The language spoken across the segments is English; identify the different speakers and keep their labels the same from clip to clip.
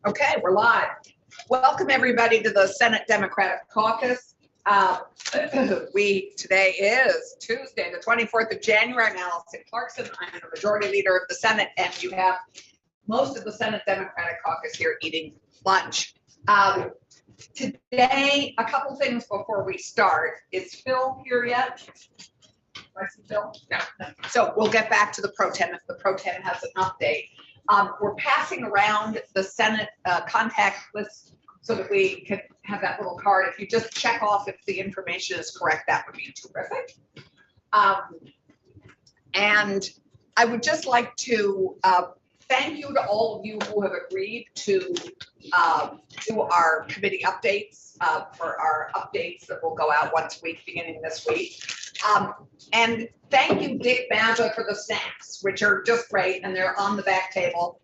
Speaker 1: Okay, we're live. Welcome everybody to the Senate Democratic Caucus. Today is Tuesday, the 24th of January. I'm Allison Clarkson. I'm the Majority Leader of the Senate, and you have most of the Senate Democratic Caucus here eating lunch. Today, a couple things before we start. Is Phil here yet? I see Phil? No. So we'll get back to the pro tem if the pro tem has an update. We're passing around the Senate contact list so that we can have that little card. If you just check off if the information is correct, that would be terrific. And I would just like to thank you to all of you who have agreed to do our committee updates for our updates that will go out once a week beginning this week. And thank you, Dick Mazza, for the snacks, which are just great, and they're on the back table.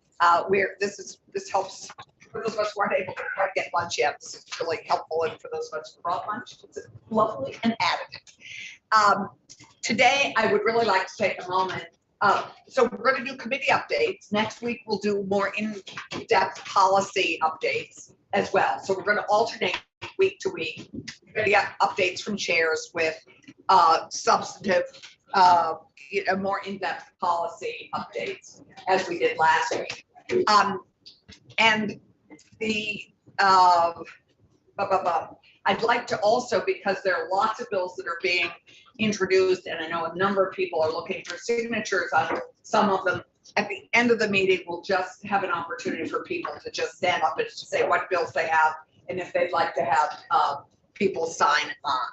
Speaker 1: This helps for those of us who aren't able to quite get lunch yet. This is really helpful, and for those of us who brought lunch, it's lovely and additive. Today, I would really like to take a moment. So we're going to do committee updates. Next week, we'll do more in-depth policy updates as well. So we're going to alternate week to week committee updates from chairs with substantive, more in-depth policy updates as we did last week. And the I'd like to also, because there are lots of bills that are being introduced, and I know a number of people are looking for signatures on some of them. At the end of the meeting, we'll just have an opportunity for people to just stand up and say what bills they have and if they'd like to have people sign on.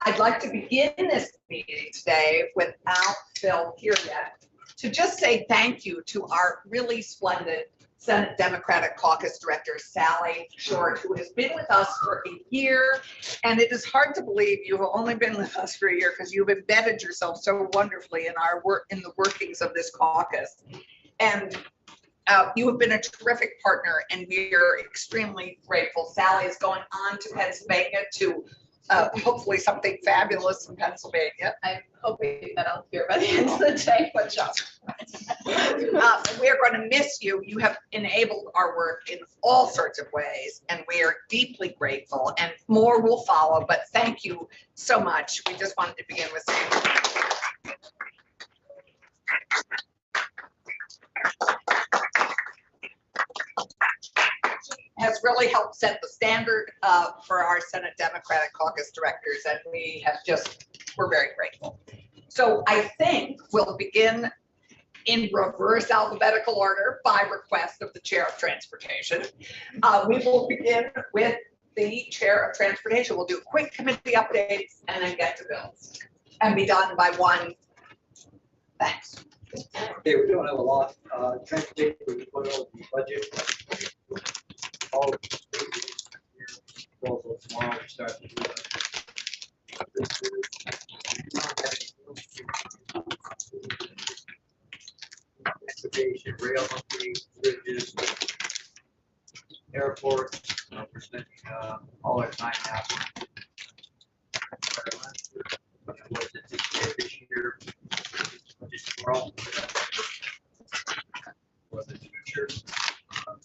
Speaker 1: I'd like to begin this meeting today without Phil here yet to just say thank you to our really splendid Senate Democratic Caucus Director, Sally Short, who has been with us for a year. And it is hard to believe you've only been with us for a year because you've embedded yourself so wonderfully in our work, in the workings of this caucus. And you have been a terrific partner, and we are extremely grateful. Sally is going on to Pennsylvania to hopefully something fabulous in Pennsylvania.
Speaker 2: I'm hoping that I'll hear by the end of the day, but just
Speaker 1: we're going to miss you. You have enabled our work in all sorts of ways, and we are deeply grateful, and more will follow, but thank you so much. We just wanted to begin with saying has really helped set the standard for our Senate Democratic Caucus directors, and we're very grateful. So I think we'll begin in reverse alphabetical order by request of the Chair of Transportation. We will begin with the Chair of Transportation. We'll do quick committee updates and then get to bills and be done by 1. Thanks.
Speaker 3: Okay, we don't have a lot. Transportation, we put out the budget. All of the tomorrow we start to do transportation, rail upgrades, bridges, airports. We're spending all our time now. What's it this year? Just tomorrow. For the future.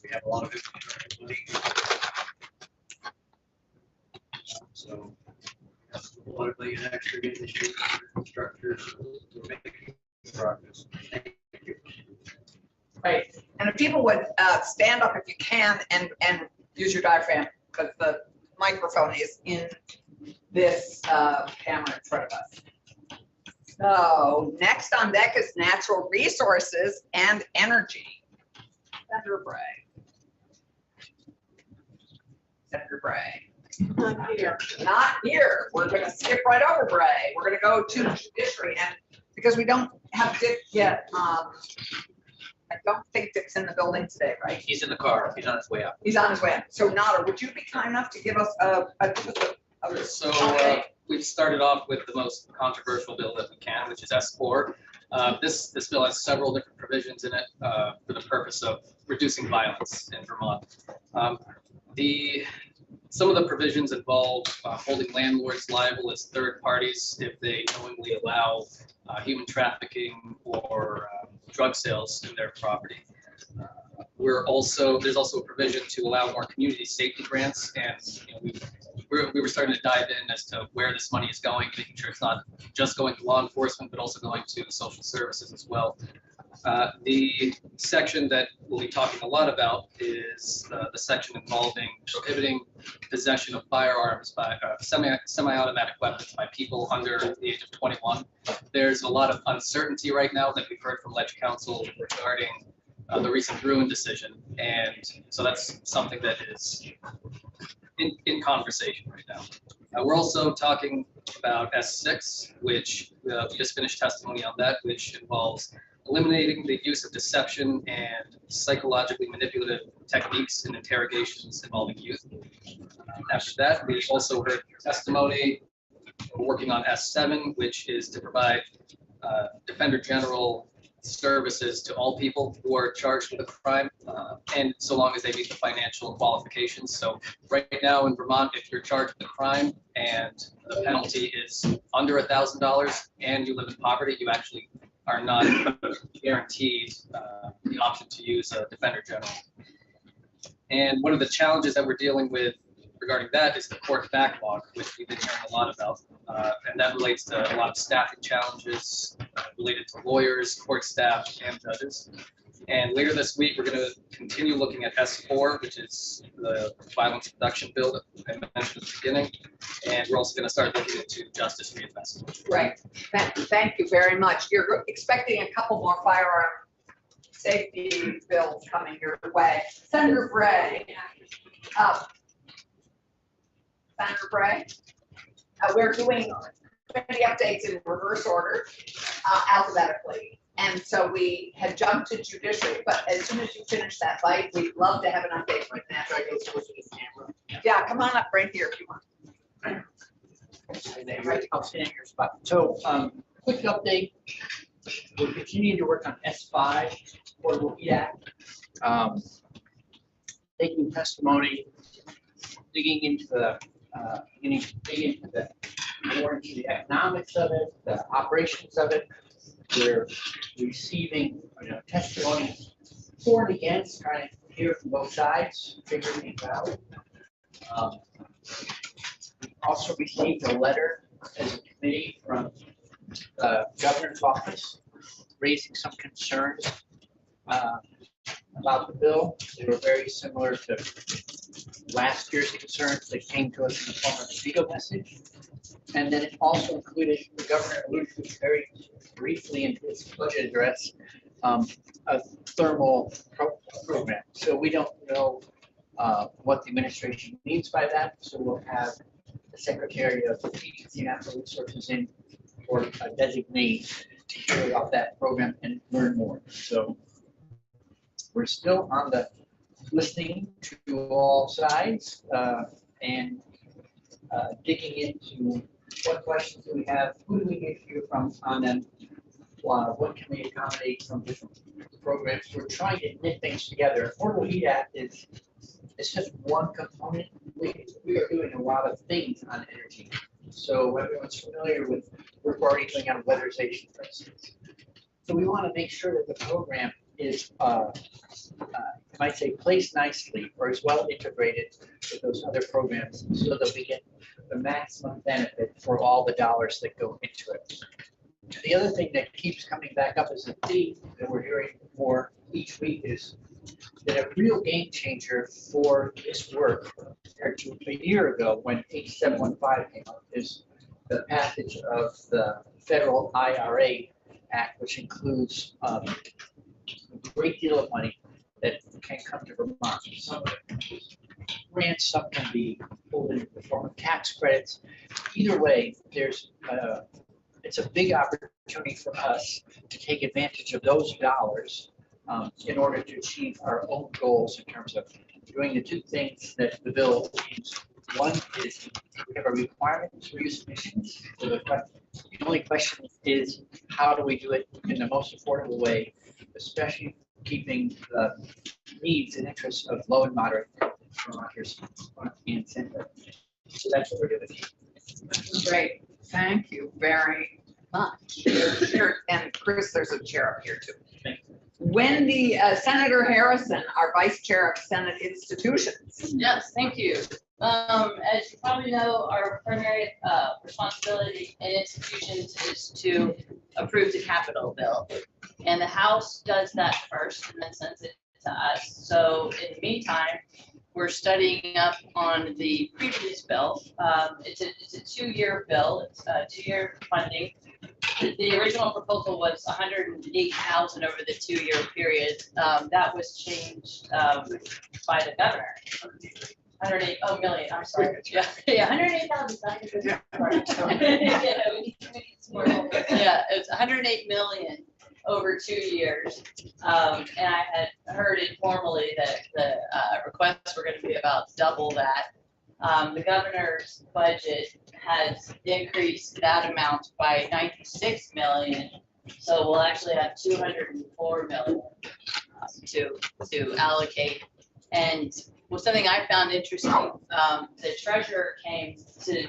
Speaker 3: We have a lot of it. So that's $1 million extra in this year for structures. We're making progress. Thank you.
Speaker 1: Right. And if people would stand up if you can and use your diaphragm, because the microphone is in this camera in front of us. So next on deck is natural resources and energy. Senator Bray. Senator Bray.
Speaker 2: not here.
Speaker 1: Not here. We're going to skip right over Bray. We're going to go to judiciary, and because we don't have Dick yet, I don't think Dick's in the building today, right?
Speaker 4: He's in the car. He's on his way up.
Speaker 1: He's on his way up. So Nada, would you be kind enough to give us
Speaker 4: We've started off with the most controversial bill that we can, which is S4. This bill has several different provisions in it for the purpose of reducing violence in Vermont. Some of the provisions involve holding landlords liable as third parties if they knowingly allow human trafficking or drug sales in their property. There's also a provision to allow more community safety grants, and we were starting to dive in as to where this money is going, making sure it's not just going to law enforcement, but also going to social services as well. The section that we'll be talking a lot about is the section involving prohibiting possession of firearms by semi-automatic weapons by people under the age of 21. There's a lot of uncertainty right now that we've heard from Ledge Council regarding the recent Bruin decision, and so that's something that is in conversation right now. We're also talking about S6, which we just finished testimony on that, which involves eliminating the use of deception and psychologically manipulative techniques in interrogations involving youth. After that, we also heard testimony. We're working on S7, which is to provide Defender General services to all people who are charged with a crime, and so long as they meet the financial qualifications. So right now in Vermont, if you're charged with a crime and the penalty is under $1,000 and you live in poverty, you actually are not guaranteed the option to use a Defender General. And one of the challenges that we're dealing with regarding that is the court backlog, which we've been hearing a lot about. And that relates to a lot of staffing challenges related to lawyers, court staff, and judges. And later this week, we're going to continue looking at S4, which is the violence reduction bill that I mentioned at the beginning. And we're also going to start looking into justice reinvestment.
Speaker 1: Right. Thank you very much. You're expecting a couple more firearm safety bills coming your way. Senator Bray. Senator Bray, we're doing committee updates in reverse order, alphabetically. And so we had jumped to judiciary, but as soon as you finish that bite, we'd love to have an update right now. Yeah, come on up right here if you want.
Speaker 5: I'll stand in your spot. So, quick update. We're continuing to work on S5, Portable Heat Act. Taking testimony, digging into the more into the economics of it, the operations of it. We're receiving testimony for and against, trying to hear from both sides, figure things out. We also received a letter as a committee from the governor's office raising some concerns about the bill. They were very similar to last year's concerns that came to us in the form of a legal message. And then it also included, the governor alluded to very briefly in his budget address, a thermal program. So we don't know what the administration means by that. So we'll have the Secretary of Agency and Natural Resources in or a designee to hear about that program and learn more. So we're still on the listening to all sides and digging into what questions do we have, who do we get to hear from on them, what can we accommodate from different programs. We're trying to knit things together. Affordable Heat Act is just one component. We are doing a lot of things on energy. So everyone's familiar with, we're already doing on weatherization, for instance. So we want to make sure that the program is, you might say, placed nicely or is well integrated with those other programs so that we get the maximum benefit for all the dollars that go into it. The other thing that keeps coming back up as a theme that we're hearing more each week is that a real game changer for this work compared to a year ago when H715 came up is the passage of the federal IRA Act, which includes a great deal of money that can come to Vermont. Some of it is grants, some can be pulled in the form of tax credits. Either way, it's a big opportunity for us to take advantage of those dollars in order to achieve our own goals in terms of doing the two things that the bill means. One is we have a requirement to reduce emissions. So the only question is, how do we do it in the most affordable way, especially keeping the needs and interests of low and moderate Vermonters in center. So that's what we're doing.
Speaker 1: Great. Thank you very much. And Chris, there's a chair up here too. When the Senator Harrison, our Vice Chair of Senate Institutions.
Speaker 2: Yes, thank you. As you probably know, our primary responsibility in institutions is to approve the capital bill. And the House does that first and then sends it to us. So in the meantime, we're studying up on the previous bill. It's a 2-year bill. It's 2-year funding. The original proposal was 108,000 over the 2-year period. That was changed by the governor. 108, oh, million, I'm sorry. Yeah, 108,000. Yeah, it's 108 million over 2 years. And I had heard informally that the requests were going to be about double that. The governor's budget has increased that amount by 96 million. So we'll actually have 204 million to allocate. And well, something I found interesting, the treasurer came to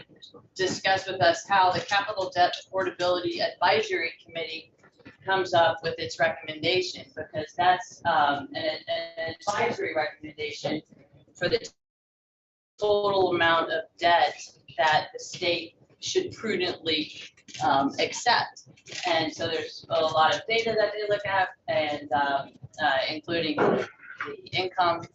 Speaker 2: discuss with us how the Capital Debt Affordability Advisory Committee comes up with its recommendation, because that's an advisory recommendation for the total amount of debt that the state should prudently accept. And so there's a lot of data that they look at, and including the income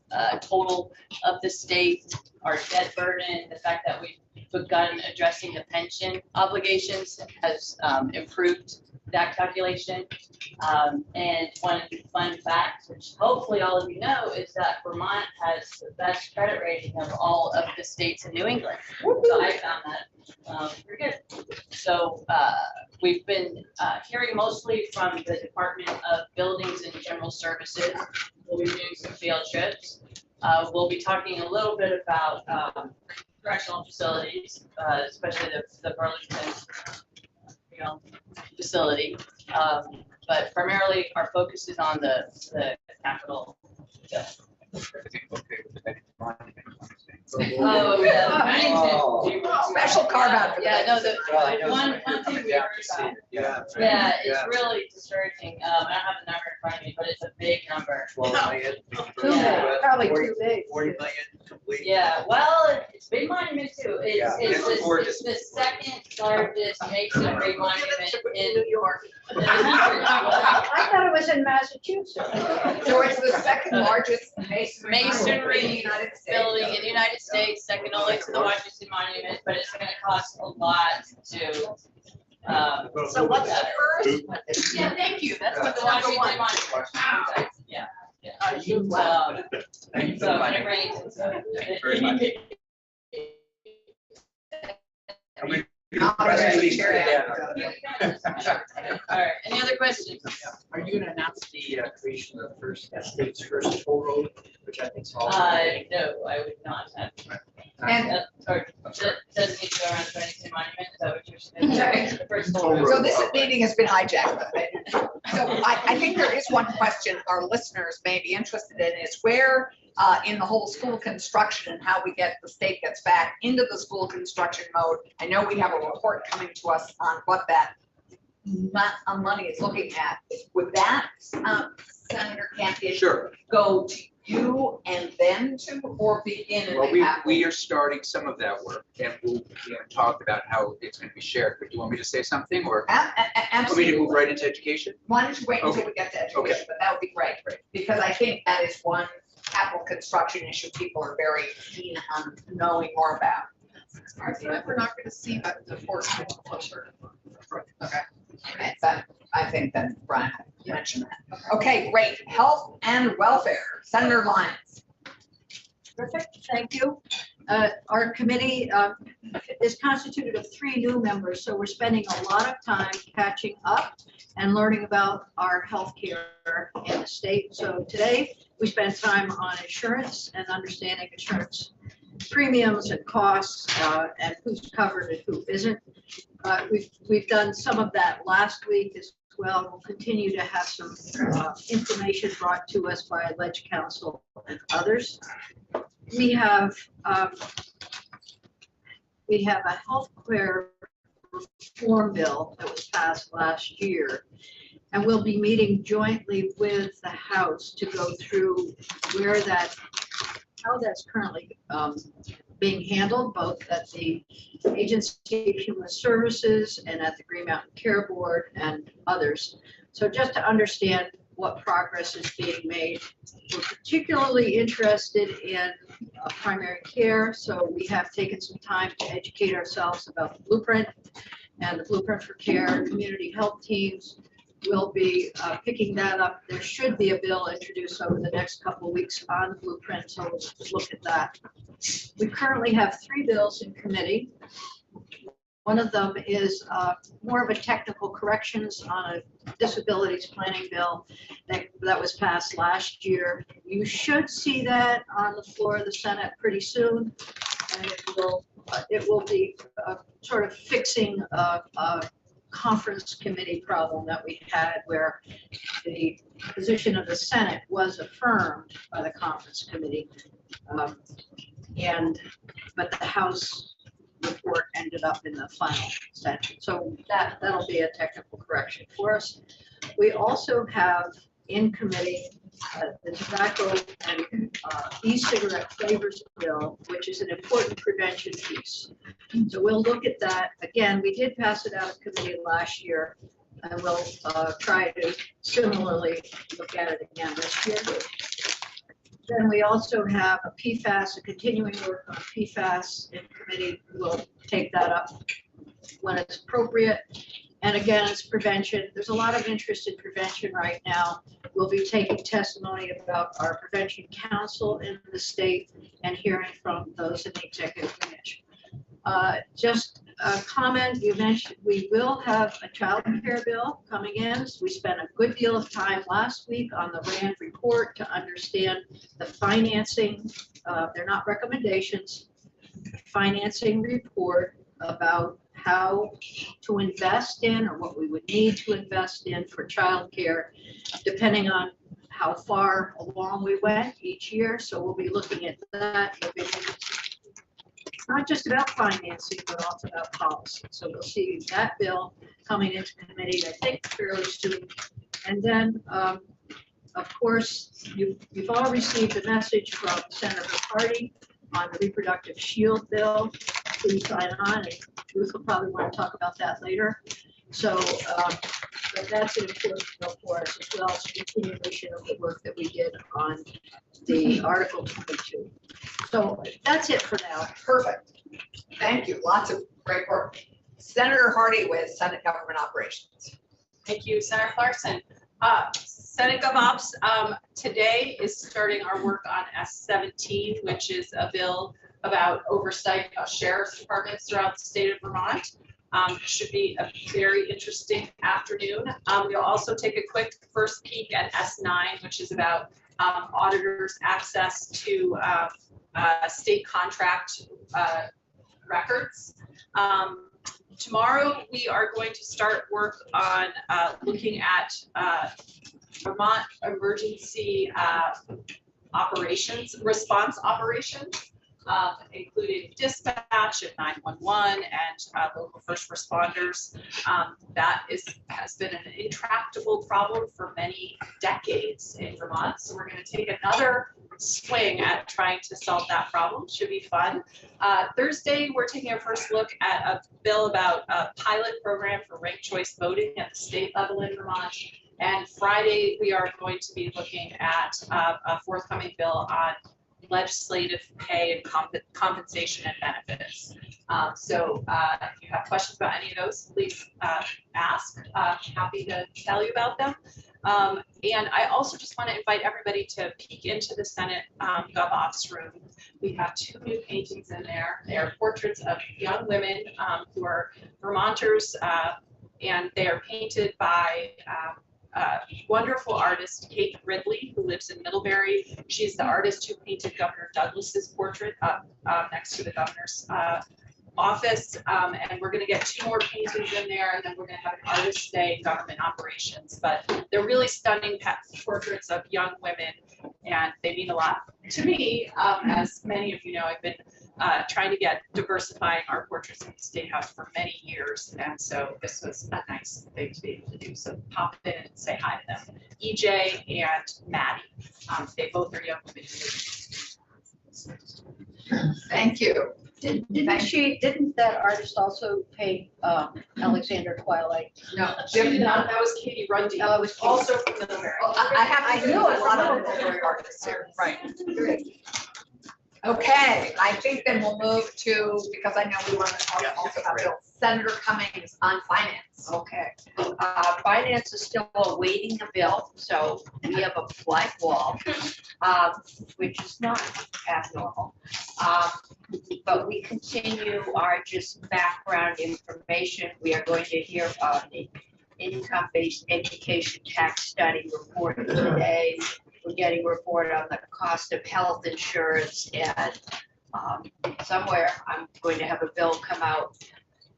Speaker 2: total of the state, our debt burden, the fact that we've begun addressing the pension obligations has improved that calculation. And one fun fact, which hopefully all of you know, is that Vermont has the best credit rating of all of the states in New England. So I found that pretty good. So we've been hearing mostly from the Department of Buildings and General Services. We'll be doing some field trips. We'll be talking a little bit about correctional facilities, especially the Burlington facility. But primarily our focus is on the capital. Oh, yeah.
Speaker 1: Special carve out.
Speaker 2: Yeah, no, the
Speaker 5: Well, I know
Speaker 2: one
Speaker 5: some
Speaker 2: thing we
Speaker 5: down
Speaker 2: heard
Speaker 5: the
Speaker 2: about.
Speaker 5: city.
Speaker 2: Yeah, it's really discouraging. I don't have the number in front of me, but it's a big number.
Speaker 3: 12 million.
Speaker 2: Yeah.
Speaker 1: Probably too big.
Speaker 3: 40 million complete.
Speaker 2: Yeah, well, it's big monument too.
Speaker 3: Yeah,
Speaker 2: It's the second largest masonry monument in
Speaker 1: New York.
Speaker 2: the country.
Speaker 6: I thought it was in Massachusetts.
Speaker 1: So it's the second largest masonry
Speaker 2: Masonry
Speaker 1: in the United States.
Speaker 2: building in the United States, second only to the Washington Monument, but it's gonna cost a lot to.
Speaker 1: So what's the first?
Speaker 2: Yeah, thank you. That's what the
Speaker 1: Number
Speaker 2: Washington
Speaker 1: one.
Speaker 2: Monument. Yeah.
Speaker 1: Wow.
Speaker 3: Thank you for
Speaker 2: So
Speaker 3: the
Speaker 2: when it
Speaker 3: money.
Speaker 2: rains, it's.
Speaker 3: Very much.
Speaker 1: Not a chair.
Speaker 2: All right, any other questions?
Speaker 5: Are you gonna announce the creation of the first, state's first toll road, which I think is all?
Speaker 2: No, I would not have.
Speaker 1: And
Speaker 2: Or doesn't need to go around Bennington Monument, is that what you're saying? The first toll road.
Speaker 1: so this meeting has been hijacked. So I think there is one question our listeners may be interested in, is where in the whole school construction and how the state gets back into the school construction mode. I know we have a report coming to us on what that money is looking at. Would that, Senator Campion,
Speaker 7: Sure.
Speaker 1: go to you and then to, or begin and
Speaker 7: Well,
Speaker 1: then have?
Speaker 7: we are starting some of that work, and we'll talk about how it's going to be shared. But do you want me to say something, or want me to
Speaker 1: Absolutely.
Speaker 7: move right into education?
Speaker 1: Why don't you wait until
Speaker 7: Okay.
Speaker 1: we get to
Speaker 7: Okay.
Speaker 1: education, but that would be great, because I think that is one capital construction issue people are very keen on knowing more about.
Speaker 8: We're not gonna see that enforcement closer.
Speaker 1: Okay. Right, that, I think that Brian mentioned that. Okay, great. Health and welfare, Senator Lyons.
Speaker 6: Perfect, thank you. Our committee is constituted of 3 new members, so we're spending a lot of time catching up and learning about our healthcare in the state. So today, we spent time on insurance and understanding insurance premiums and costs, and who's covered and who isn't. We've done some of that last week as well. We'll continue to have some information brought to us by Ledge Council and others. We have a healthcare reform bill that was passed last year. And we'll be meeting jointly with the House to go through where that, how that's currently being handled, both at the Agency of Human Services and at the Green Mountain Care Board and others. So just to understand what progress is being made. We're particularly interested in primary care, so we have taken some time to educate ourselves about the blueprint and the blueprint for care. Community health teams will be picking that up. There should be a bill introduced over the next couple of weeks on the blueprint, so we'll look at that. We currently have 3 bills in committee. One of them is more of a technical corrections on a disabilities planning bill that was passed last year. You should see that on the floor of the Senate pretty soon, and it will be sort of fixing a conference committee problem that we had where the position of the Senate was affirmed by the conference committee, but the House report ended up in the final section. So that'll be a technical correction for us. We also have in committee the tobacco and e-cigarette flavors bill, which is an important prevention piece. So we'll look at that. Again, we did pass it out of committee last year, and we'll try to similarly look at it again this year. Then we also have a PFAS, a continuing work on PFAS in committee. We'll take that up when it's appropriate. And again, it's prevention. There's a lot of interest in prevention right now. We'll be taking testimony about our prevention council in the state and hearing from those in the executive branch. Just a comment, you mentioned we will have a child care bill coming in. So we spent a good deal of time last week on the RAND report to understand the financing. They're not recommendations, financing report about how to invest in or what we would need to invest in for child care, depending on how far along we went each year. So we'll be looking at that. It's not just about financing, but also about policy. So we'll see that bill coming into committee, I think, fairly soon. And then, of course, you've all received a message from Senator Hardy on the reproductive shield bill. Please sign on, and Ruth will probably want to talk about that later. So but that's an important bill for us, as well as a continuation of the work that we did on the Article 22. So that's it for now.
Speaker 1: Perfect. Thank you. Lots of great work. Senator Hardy with Senate Government Operations.
Speaker 9: Thank you, Senator Clarkson. Senate GovOps today is starting our work on S17, which is a bill about oversight of sheriff's departments throughout the state of Vermont. Should be a very interesting afternoon. We'll also take a quick first peek at S9, which is about auditors' access to state contract records. Tomorrow, we are going to start work on looking at Vermont emergency operations, response operations, including dispatch and 911 and local first responders. That has been an intractable problem for many decades in Vermont. So we're going to take another swing at trying to solve that problem. Should be fun. Thursday, we're taking a first look at a bill about a pilot program for ranked choice voting at the state level in Vermont. And Friday, we are going to be looking at a forthcoming bill on legislative pay and compensation and benefits. So if you have questions about any of those, please ask. Happy to tell you about them. And I also just want to invite everybody to peek into the Senate GovOps room. We have 2 new paintings in there. They are portraits of young women who are Vermonters, and they are painted by wonderful artist Kate Ridley, who lives in Middlebury. She's the artist who painted Governor Douglas's portrait up next to the governor's office. And we're going to get 2 more paintings in there, and then we're going to have an artist day government operations. But they're really stunning portraits of young women, and they mean a lot to me. As many of you know, I've been trying to get diversifying our portraits in the State House for many years. And so this was a nice thing to be able to do. So pop in and say hi to them. EJ and Maddie, they both are young women.
Speaker 1: Thank you.
Speaker 6: Didn't that artist also paint Alexander Twilight?
Speaker 1: No, Jim,
Speaker 9: That was Katie Rundy,
Speaker 6: Oh, it was Katie.
Speaker 9: also from Middlebury.
Speaker 1: I knew a lot of Middlebury artists here, right. Okay, I think then we'll move to, because I know we want to talk also about Bill, Senator Cummings on finance.
Speaker 6: Okay.
Speaker 10: Finance is still awaiting a bill, so we have a blank wall, which is not abnormal. But we continue our just background information. We are going to hear about the income-based education tax study report today. We're getting a report on the cost of health insurance, and somewhere I'm going to have a bill come out.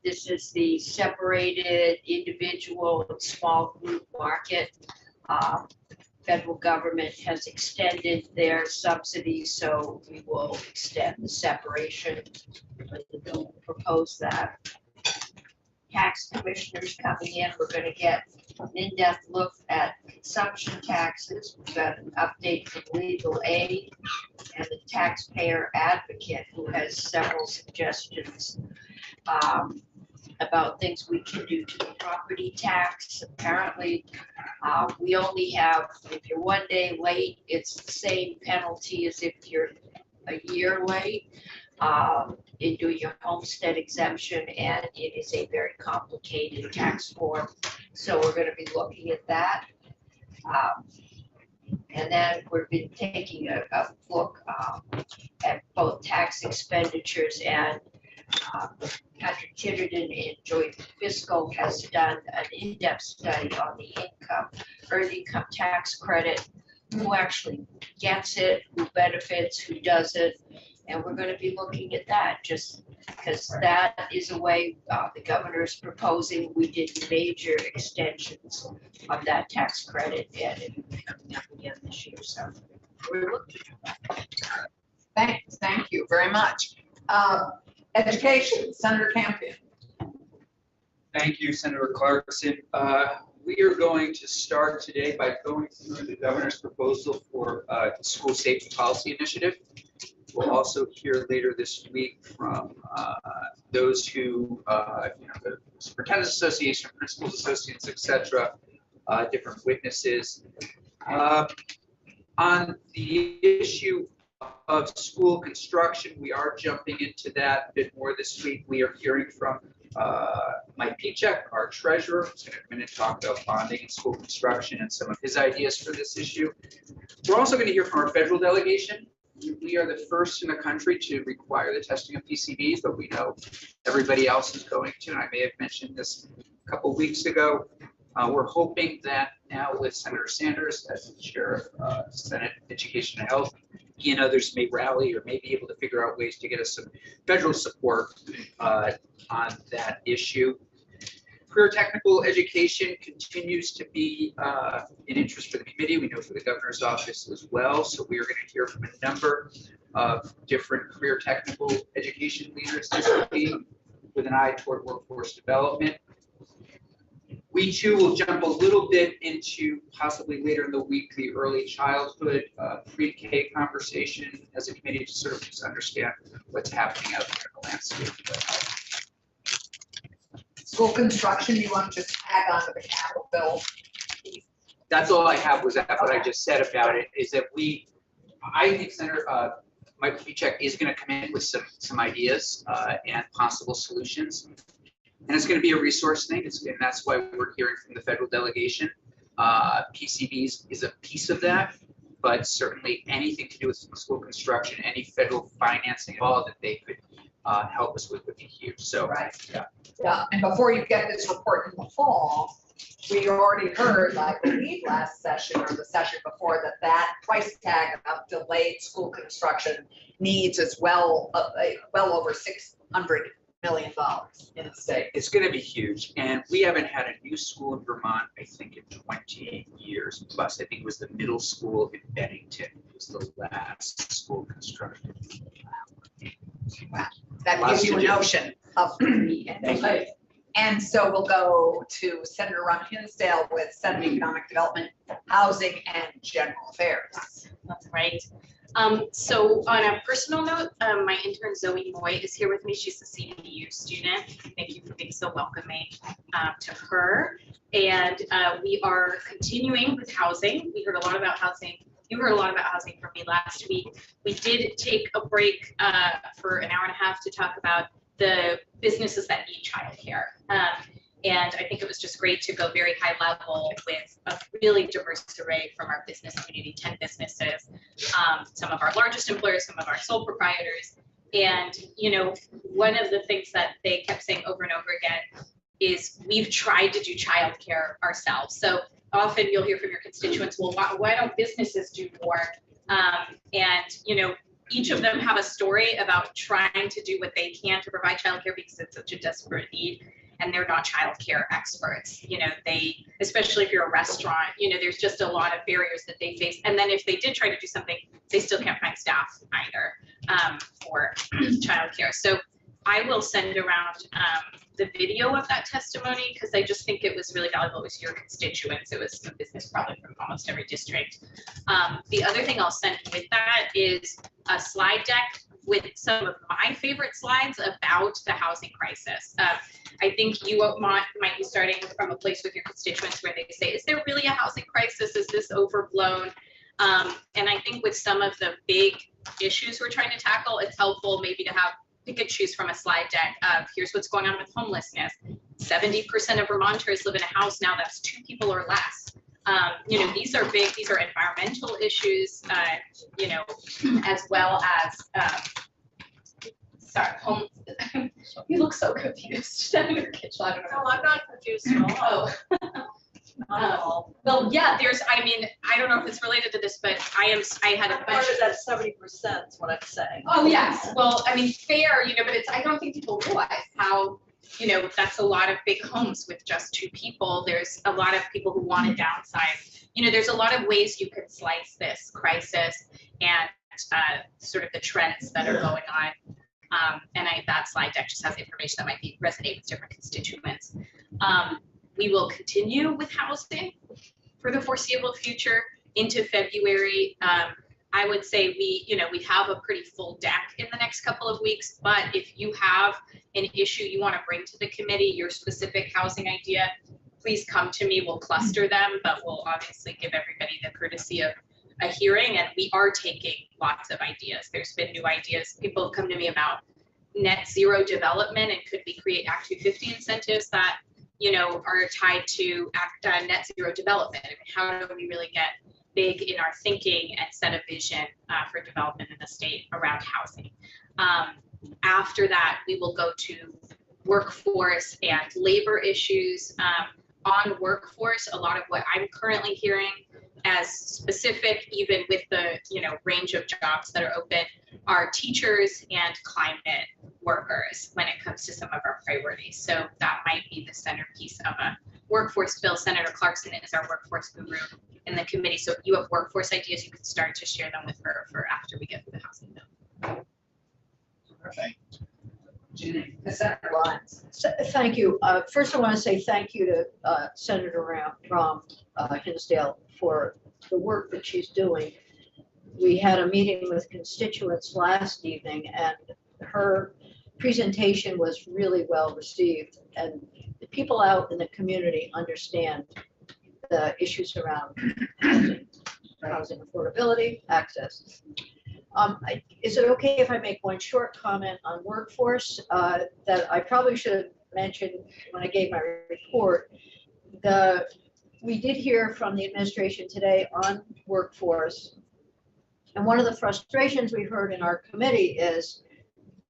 Speaker 10: This is the separated individual and small group market. Federal government has extended their subsidies, so we will extend the separation. But the bill will propose that. Tax commissioners coming in, we're going to get an in-depth look at consumption taxes. We've got an update from legal aid and the taxpayer advocate, who has several suggestions about things we can do to the property tax. Apparently, we only have, if you're 1 day late, it's the same penalty as if you're a year late in doing your homestead exemption, and it is a very complicated tax form. So we're going to be looking at that. And then we've been taking a look at both tax expenditures, and Patrick Titterton and Joy Fiscal has done an in-depth study on the earned income tax credit, who actually gets it, who benefits, who doesn't. And we're going to be looking at that, just because that is a way the governor is proposing. We did major extensions of that tax credit, and it will be coming up again this year. So we're looking at that.
Speaker 1: Thank you very much. Education, Senator Campion.
Speaker 7: Thank you, Senator Clarkson. We are going to start today by going through the governor's proposal for the school safety policy initiative. We'll also hear later this week from those who, the Superintendent's Association, Principals Associates, et cetera, different witnesses. On the issue of school construction, we are jumping into that a bit more this week. We are hearing from Mike Pichek, our treasurer, who's going to come in and talk about bonding and school construction and some of his ideas for this issue. We're also going to hear from our federal delegation. We are the first in the country to require the testing of PCBs, but we know everybody else is going to, and I may have mentioned this a couple of weeks ago. We're hoping that now with Senator Sanders as the chair of Senate Education and Health, he and others may rally or may be able to figure out ways to get us some federal support on that issue. Career technical education continues to be an interest for the committee. We know for the governor's office as well. So we are going to hear from a number of different career technical education leaders this week with an eye toward workforce development. We too will jump a little bit into possibly later in the week, the early childhood pre-K conversation as a committee to sort of just understand what's happening out there in the landscape.
Speaker 1: School construction, you want to just tag on to the capital bill?
Speaker 7: That's all I have was that what I just said about it is that I think Senator Michael Pichek is going to come in with some ideas and possible solutions. And it's going to be a resource thing. And that's why we're hearing from the federal delegation. PCBs is a piece of that, but certainly anything to do with school construction, any federal financing involved that they could help us with would be huge. So,
Speaker 1: right. Yeah. And before you get this report in the fall, we already heard, I believe last session or the session before, that price tag of delayed school construction needs as well, well over $600 million in the state.
Speaker 7: It's going to be huge. And we haven't had a new school in Vermont, I think, in 28 years plus. I think it was the middle school in Bennington. It was the last school construction.
Speaker 1: that gives you a notion of. And so we'll go to Senator Ron Hinsdale with Senate Economic Development, Housing, and General Affairs.
Speaker 11: That's right. So on a personal note, my intern Zoe Moy is here with me. She's a CBU student. Thank you for being so welcoming to her. And we are continuing with housing. We heard a lot about housing. You heard a lot about housing from me last week. We did take a break for an hour and a half to talk about the businesses that need childcare. And I think it was just great to go very high level with a really diverse array from our business community, 10 businesses, some of our largest employers, some of our sole proprietors. And, you know, one of the things that they kept saying over and over again is we've tried to do childcare ourselves. So often you'll hear from your constituents, well, why don't businesses do more? And, you know, each of them have a story about trying to do what they can to provide childcare because it's such a desperate need. And they're not childcare experts. You know, especially if you're a restaurant, you know, there's just a lot of barriers that they face. And then if they did try to do something, they still can't find staff either for childcare. So I will send around the video of that testimony because I just think it was really valuable. It was your constituents. It was a business probably from almost every district. The other thing I'll send with that is a slide deck with some of my favorite slides about the housing crisis. I think you might be starting from a place with your constituents where they say, is there really a housing crisis? Is this overblown? And I think with some of the big issues we're trying to tackle, it's helpful maybe to have pick and choose from a slide deck of here's what's going on with homelessness. 70% of Vermonters live in a house now that's 2 people or less. You know, these are big, these are environmental issues, you know, as well as, sorry, you look so confused. I don't know.
Speaker 9: No, I'm not confused at all.
Speaker 11: Oh. Well, yeah, I mean, I don't know if it's related to this, but I had a bunch of
Speaker 8: that 70% is what I'm saying.
Speaker 11: Oh, yes. Well, I mean, fair, you know, but I don't think people realize how, you know, that's a lot of big homes with just 2 people. There's a lot of people who want to downsize. You know, there's a lot of ways you could slice this crisis and sort of the trends that are going on. And that slide deck just has information that might resonate with different constituents. We will continue with housing for the foreseeable future into February. I would say we have a pretty full deck in the next couple of weeks, but if you have an issue you want to bring to the committee, your specific housing idea, please come to me. We'll cluster them, but we'll obviously give everybody the courtesy of a hearing, and we are taking lots of ideas. There's been new ideas. People have come to me about net zero development and could we create Act 250 incentives that, you know, are tied to net zero development. I mean, how do we really get big in our thinking and set a vision for development in the state around housing? After that, we will go to workforce and labor issues. On workforce, a lot of what I'm currently hearing as specific, even with the, you know, range of jobs that are open, are teachers and climate workers when it comes to some of our priorities. So that might be the centerpiece of a workforce bill. Senator Clarkson is our workforce guru in the committee. So if you have workforce ideas, you can start to share them with her for after we get through the housing bill.
Speaker 1: Perfect. Senator Lyons.
Speaker 6: Thank you. First, I want to say thank you to Senator Ram Hinsdale for the work that she's doing. We had a meeting with constituents last evening, and her presentation was really well received. And the people out in the community understand the issues around housing affordability, access. Is it okay if I make one short comment on workforce that I probably should have mentioned when I gave my report? We did hear from the administration today on workforce. And one of the frustrations we heard in our committee is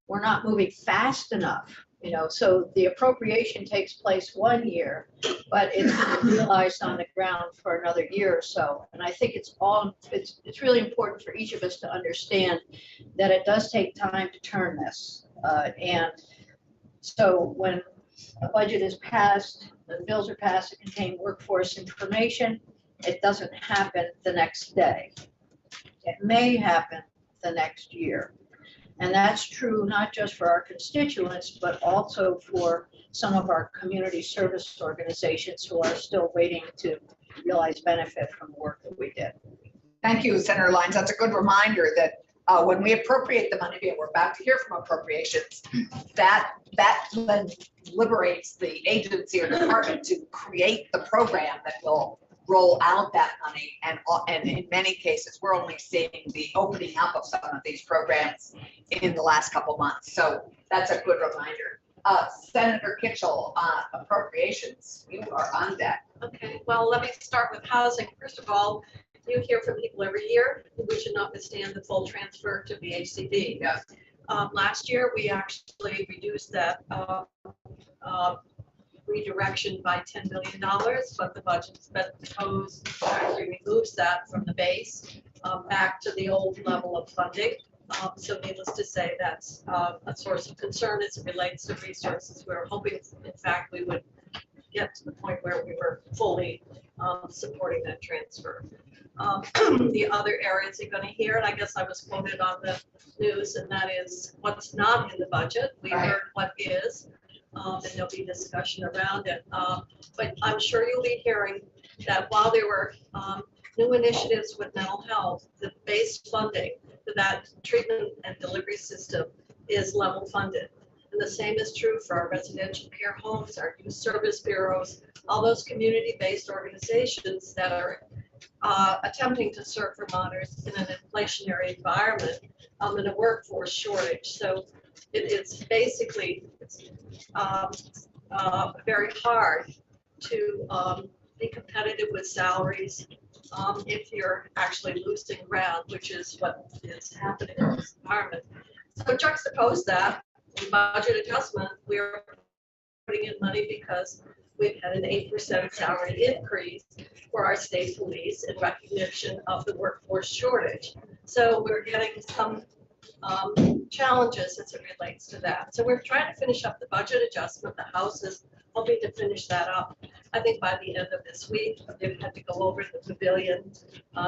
Speaker 6: we're not moving fast enough. You know, so the appropriation takes place 1 year, but it's realized on the ground for another year or so. And I think it's really important for each of us to understand that it does take time to turn this. And so when a budget is passed, the bills are passed that contain workforce information, it doesn't happen the next day. It may happen the next year. And that's true not just for our constituents, but also for some of our community service organizations who are still waiting to realize benefit from the work that we did.
Speaker 1: Thank you, Senator Lyons. That's a good reminder that when we appropriate the money, and we're about to hear from appropriations, that then liberates the agency or department to create the program that will roll out that money. And in many cases, we're only seeing the opening up of some of these programs in the last couple months. So that's a good reminder. Senator Kitchell, appropriations, you are on deck.
Speaker 8: Okay, well, let me start with housing. First of all, you hear from people every year who should not withstand the full transfer to VHCD.
Speaker 1: Yeah.
Speaker 8: Last year, we actually reduced that redirection by $10 million, but the budget's been proposed actually removes that from the base back to the old level of funding. So needless to say, that's a source of concern as it relates to resources. We're hoping, in fact, we would get to the point where we were fully supporting that transfer. The other areas you're going to hear, and I guess I was quoted on the news, and that is what's not in the budget. We heard what is, and there'll be discussion around it. But I'm sure you'll be hearing that while there were new initiatives with mental health, the base funding for that treatment and delivery system is level funded. And the same is true for our residential care homes, our youth service bureaus, all those community-based organizations that are attempting to serve Vermonters in an inflationary environment in a workforce shortage. So it is basically very hard to be competitive with salaries if you're actually losing ground, which is what is happening in this environment. So juxtapose that in budget adjustment, we're putting in money because we've had an 8% salary increase for our state police in recognition of the workforce shortage. So we're getting some challenges as it relates to that. So we're trying to finish up the budget adjustment. The House is hoping to finish that up, I think, by the end of this week. They've had to go over the pavilion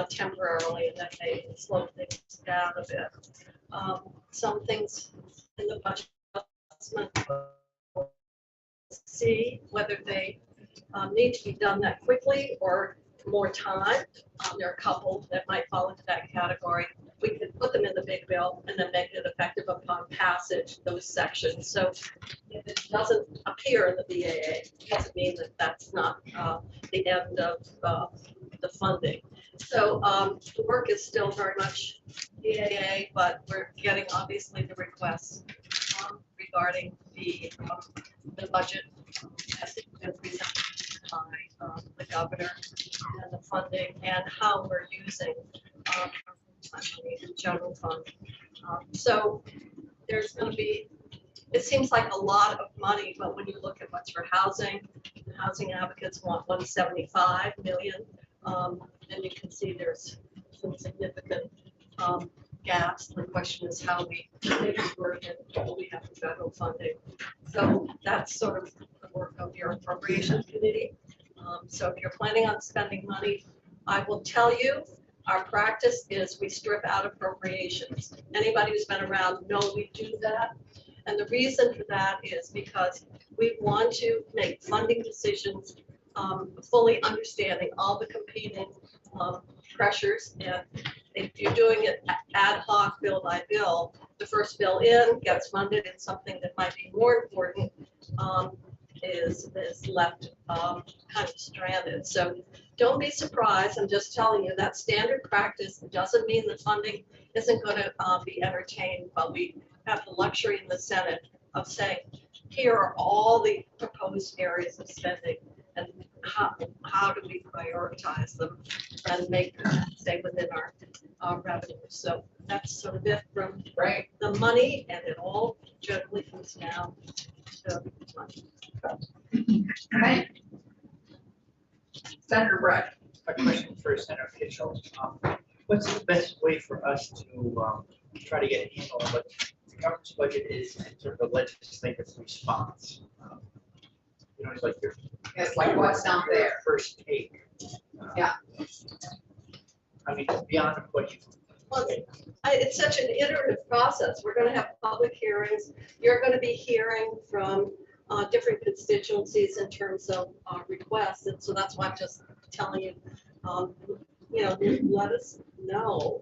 Speaker 8: temporarily, and then they slow things down a bit. Some things in the budget adjustment, see whether they need to be done that quickly or more time. There are a couple that might fall into that category. We could put them in the big bill and then make it effective upon passage, those sections. So if it doesn't appear in the BAA, it doesn't mean that that's not the end of the funding. So the work is still very much BAA, but we're getting obviously the requests regarding the budget as it has been presented by the governor and the funding and how we're using the general fund. So there's going to be, it seems like a lot of money, but when you look at what's for housing, housing advocates want 175 million. And you can see there's some significant gaps. The question is how we make it work and do we have the federal funding. So that's sort of the work of your appropriations committee. So if you're planning on spending money, I will tell you, our practice is we strip out appropriations. Anybody who's been around knows we do that. And the reason for that is because we want to make funding decisions fully understanding all the competing pressures. And if you're doing it ad hoc, bill by bill, the first bill in gets funded and something that might be more important is left kind of stranded. So don't be surprised. I'm just telling you that standard practice doesn't mean the funding isn't going to be entertained, but we have the luxury in the Senate of saying, here are all the proposed areas of spending and how do we prioritize them and make them stay within our revenue. So that's sort of it from the money, and it all generally comes down to money.
Speaker 1: Right. Senator Brett.
Speaker 5: A question for Senator Kitchell. What's the best way for us to try to get a handle on what the government's budget is and sort of the legislative response? You know, it's like your
Speaker 1: It's like what's not
Speaker 5: your
Speaker 1: there.
Speaker 5: first take.
Speaker 1: Yeah.
Speaker 5: I mean, beyond what you
Speaker 8: Well, it's such an iterative process. We're gonna have public hearings. You're gonna be hearing from different constituencies in terms of requests. And so that's why I'm just telling you, you know, let us know.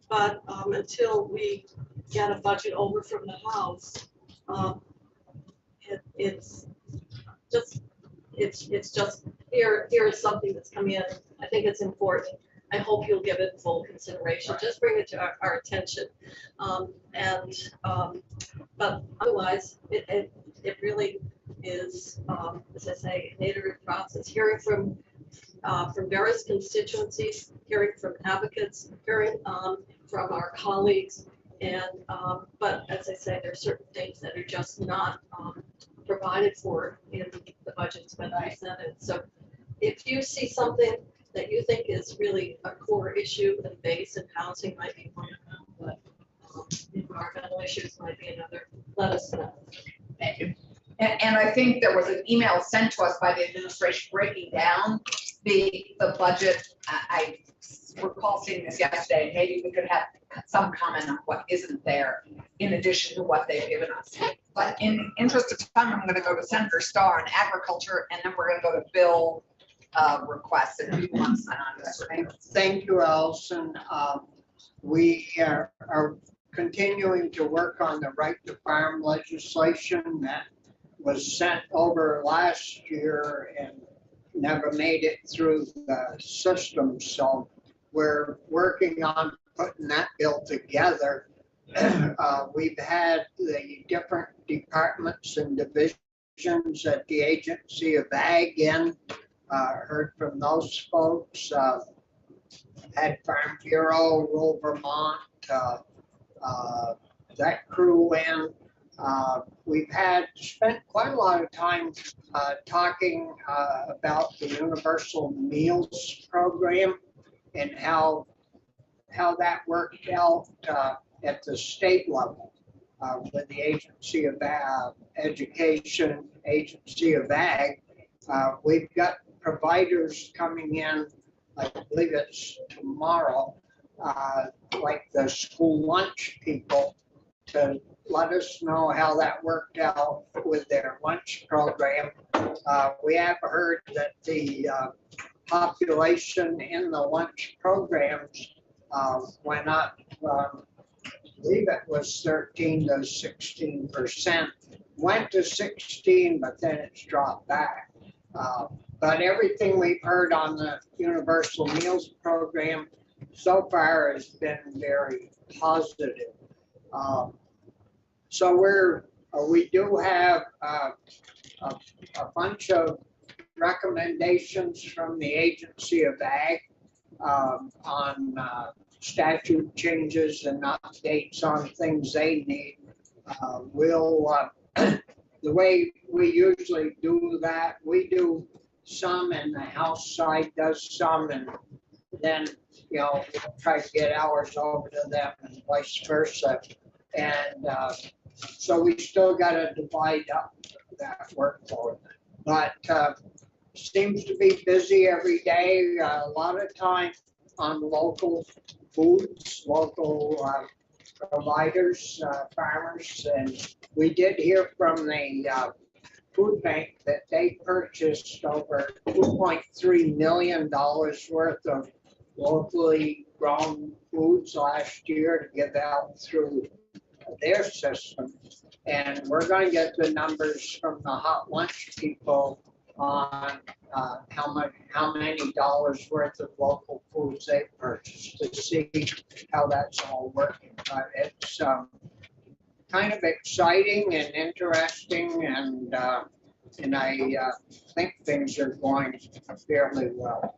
Speaker 8: But until we get a budget over from the House, it's just, here is something that's come in. I think it's important. I hope you'll give it full consideration. Just bring it to our attention. But otherwise, it really is, as I say, an iterative process. Hearing from various constituencies, hearing from advocates, hearing from our colleagues. And, but as I say, there are certain things that are just not provided for in the budgets when presented. So if you see something that you think is really a core issue, and base and housing might be one of them, but environmental issues might be another, let us know.
Speaker 1: Thank you. And I think there was an email sent to us by the administration breaking down the budget. I recall seeing this yesterday, and maybe we could have some comment on what isn't there in addition to what they've given us. But in the interest of time, I'm going to go to Senator Starr on agriculture, and then we're going to go to Bill requests. And who wants to sign on to that?
Speaker 12: Thank you, Allison. We are continuing to work on the right to farm legislation that was sent over last year and never made it through the system. So we're working on putting that bill together. We've had the different departments and divisions at the Agency of Ag in, heard from those folks, had Farm Bureau, Rural Vermont, that crew in. We've spent quite a lot of time talking about the Universal Meals Program and how that worked out at the state level with the Agency of Education, Agency of Ag. We've got providers coming in, I believe it's tomorrow, like the school lunch people, to let us know how that worked out with their lunch program. We have heard that the population in the lunch programs went up, I believe it was 13 to 16%, went to 16, but then it's dropped back. But everything we've heard on the Universal Meals Program so far has been very positive. So we do have a bunch of recommendations from the Agency of Ag on statute changes and updates on things they need. The way we usually do that, we do some and the House side does some, and then, you know, we'll try to get ours over to them and vice versa. And so we still got to divide up that workload, but seems to be busy every day. A lot of time on local foods, local providers, farmers, and we did hear from the food bank that they purchased over $2.3 million worth of locally grown foods last year to give out through their system. And we're going to get the numbers from the hot lunch people on how many dollars worth of local foods they purchased to see how that's all working. But it's kind of exciting and interesting, and I think things are going fairly well.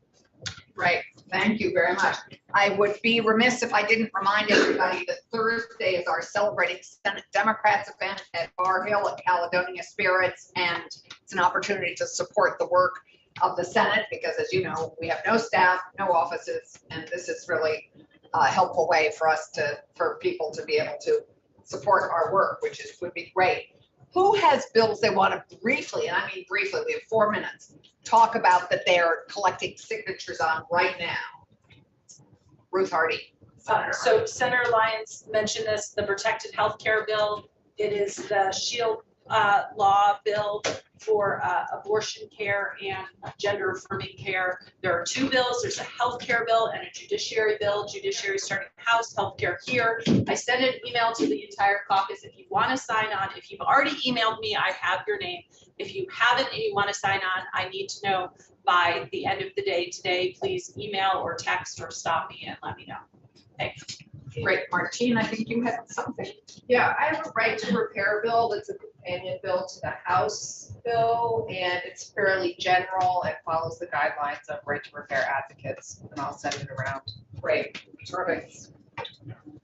Speaker 1: Right, thank you very much. I would be remiss if I didn't remind everybody that Thursday is our Celebrating Senate Democrats event at Bar Hill at Caledonia Spirits, and it's an opportunity to support the work of the Senate because, as you know, we have no staff, no offices, and this is really a helpful way for people to be able to support our work, which would be great. Who has bills they want to briefly, and I mean briefly, we have 4 minutes, talk about that they're collecting signatures on right now? Ruth Hardy.
Speaker 9: So Senator Lyons mentioned this, the protected healthcare bill. It is the SHIELD law bill for abortion care and gender affirming care. There are two bills. There's a healthcare bill and a judiciary bill. Judiciary starting House, healthcare here. I sent an email to the entire caucus. If you want to sign on, if you've already emailed me, I have your name. If you haven't and you want to sign on, I need to know by the end of the day today. Please email or text or stop me and let me know. Thanks.
Speaker 1: Great, Martine, I think you had something.
Speaker 13: Yeah, I have a right to repair bill that's a companion bill to the House bill, and it's fairly general. It follows the guidelines of right to repair advocates, and I'll send it around.
Speaker 1: Great, terrific.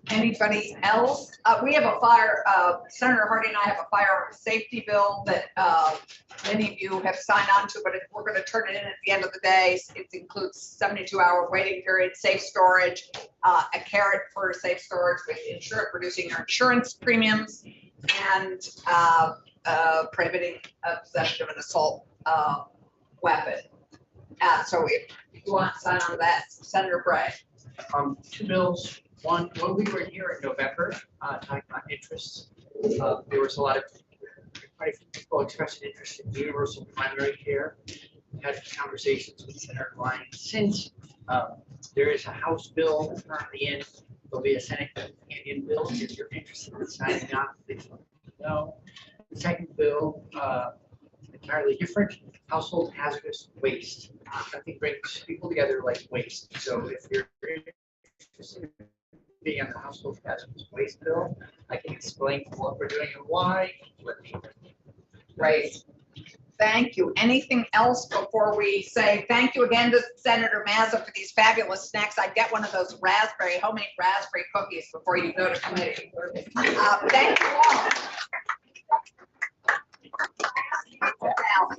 Speaker 1: Anybody else? We have a Senator Hardy and I have a firearm safety bill that many of you have signed on to, but we're going to turn it in at the end of the day. It includes 72-hour waiting period, safe storage, a carrot for safe storage with insurance, reducing your insurance premiums, and prohibiting possession of an assault weapon. So if you want to sign on to that, Senator Bray.
Speaker 5: Two bills. One, when we were here in November, talking about interests, there was quite a few people expressed an interest in universal primary care. We had conversations with Senator Lyons. Since there is a House bill currently in, there'll be a Senate companion bill. If you're interested in signing on, please let me know. The second bill, entirely different, household hazardous waste. I think brings people together like waste. So if you're interested in being on the household hazardous waste bill, I can explain what we're doing and why. Let me know.
Speaker 1: Right. Thank you. Anything else before we say thank you again to Senator Mazza for these fabulous snacks? I'd get one of those homemade raspberry cookies before you go to committee. Thank you all.